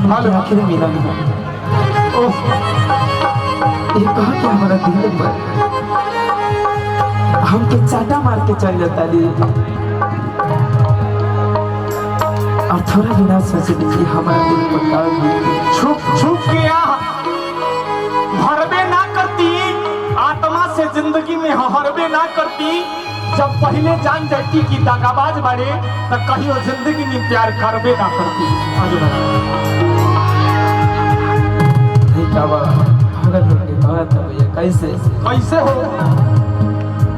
लेकिन आखिर मिला नहीं। ये कहा कि हमारा दिल पर हमके चाटा मार के चल जाता दी। और थोड़ा बिना सोचे लीजिए हमारा दिल पर काल छुप छुप किया हरबे ना करती, आत्मा से जिंदगी में हरबे ना करती। जब पहले जान जाती कि दागाबाज बड़े तो कहीं जिंदगी में प्यार करबे ना करती। कैसे कैसे हो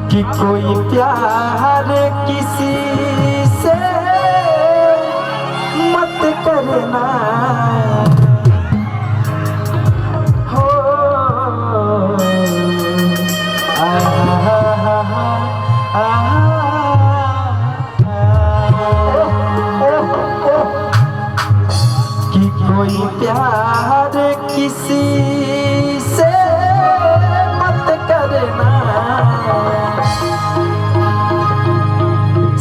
कि कोई प्यार किसी से मत करना हो। कि कोई प्यार किसी से मत करना,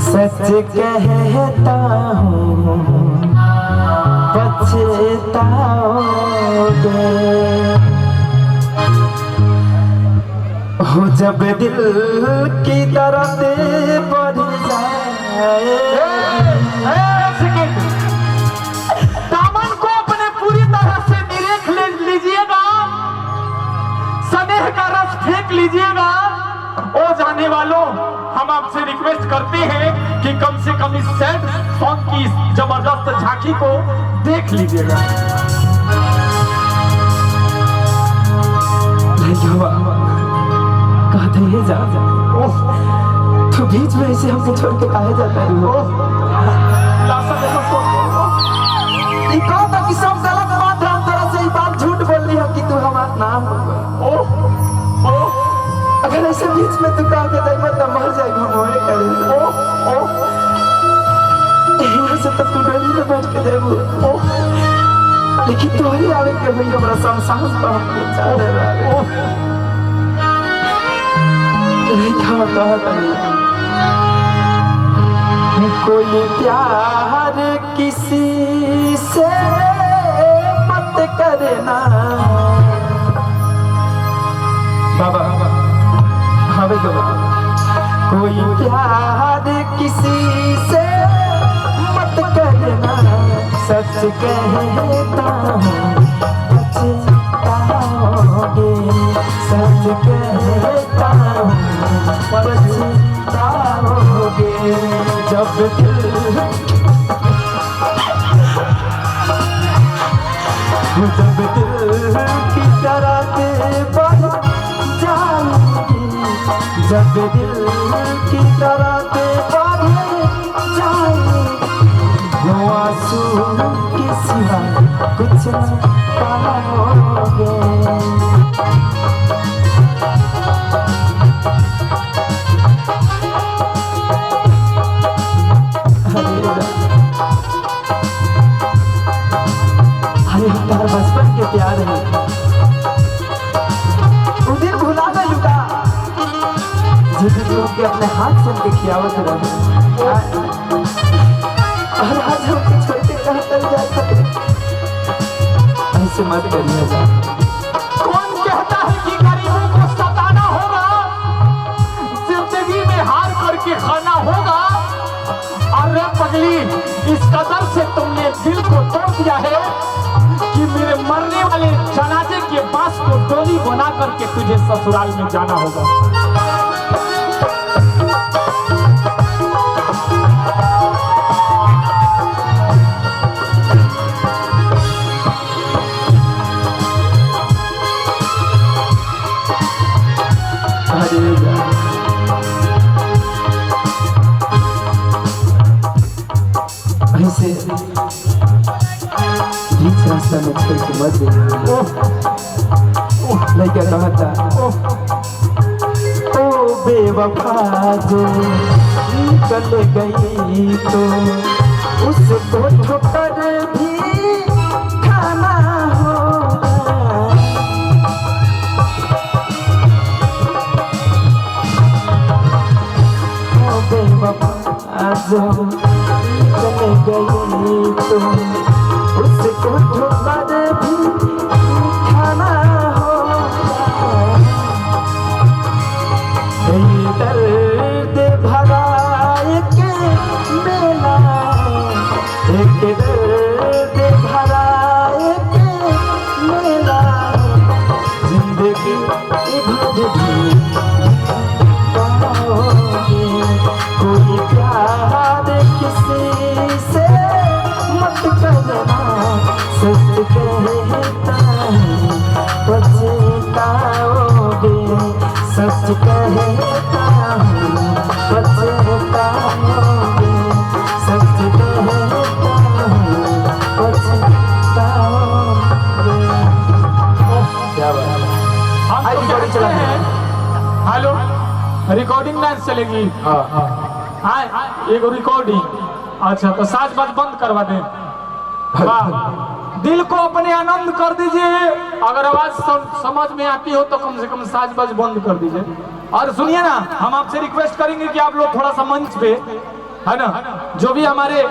सच कहता हूँ पछताओगे। हो जब दिल की दर्द बढ़ जाए। दामन को अपने पूरी तरह से निरेख लीजिएगा, स्नेह का रस फेंक लीजिएगा। ओ जाने वालों, हम आपसे रिक्वेस्ट करते हैं कि कम से कम इस सैड सॉन्ग की जबरदस्त झांकी को देख लीजिएगा। कहते ही जा तो बीच में ऐसे हमको छोड़ के काहे जाता है। कि सब गलत बात है, हम तरह से बात झूठ बोल रही है कि तू हमारा नाम हो। अगर ऐसे बीच में तू कह के देखो तो मर जाएगा। मोए करे यहाँ से तब तू डरी में बैठ के देखो, लेकिन तू ही आवे के भाई हमारा शमशान पर हमको चाहे रहा। कोई प्यार किसी से मत करना। बाबा हमें दो। कोई प्यार किसी से मत करना, सच कहता हूँ पछताओगे। सच कहता हूँ पछताओगे। जब दिल की दर्द बढ़ जाएगी, जब दिल की दर्द बढ़ जाएगी, वो आंसू के सिवा कुछ न पाओगे। बचपन के प्यार है उधर भुला गए लुका, जिधर लोग के अपने हाथ से उनके खियावत रहे। और आज हम छोटे कहाँ तक जा सकते, ऐसे मत करिए। कौन कहता है कि गरीबों को सताना होगा, जिंदगी में हार करके खाना होगा। अरे पगली, इस कदर से तुमने दिल को तोड़ दिया है कि मेरे मरने वाले जनाजे के बांस को डोली बना करके तुझे ससुराल में जाना होगा। बीच रास्ता में छोड़ के मत जाइए। लड़का कहा था ओ बेवफा जो निकल गई तो उसको ठोकर भी खाना होगा। ओ बेवफा जो निकल गई तो उसको ठोकर इधर भी पाओगे। कोई प्यार किसी से मत करना, सच कहता हूँ पछताओगे। सच कहता हूँ पछताओगे। सच कहता हूँ पछताओगे। क्या बात है। हम आई तो रिकॉर्डिंग कहते चला हैं, हेलो रिकॉर्डिंग डांस चलेगी। हाँ एक रिकॉर्डिंग। अच्छा तो साज बाज बंद करवा दें। वाह, दिल को अपने आनंद कर दीजिए। अगर आवाज समझ में आती हो तो कम से कम साज बाज बंद कर दीजिए। और सुनिए ना, हम आपसे रिक्वेस्ट करेंगे कि आप लोग थोड़ा सा मंच पे, है ना, जो भी हमारे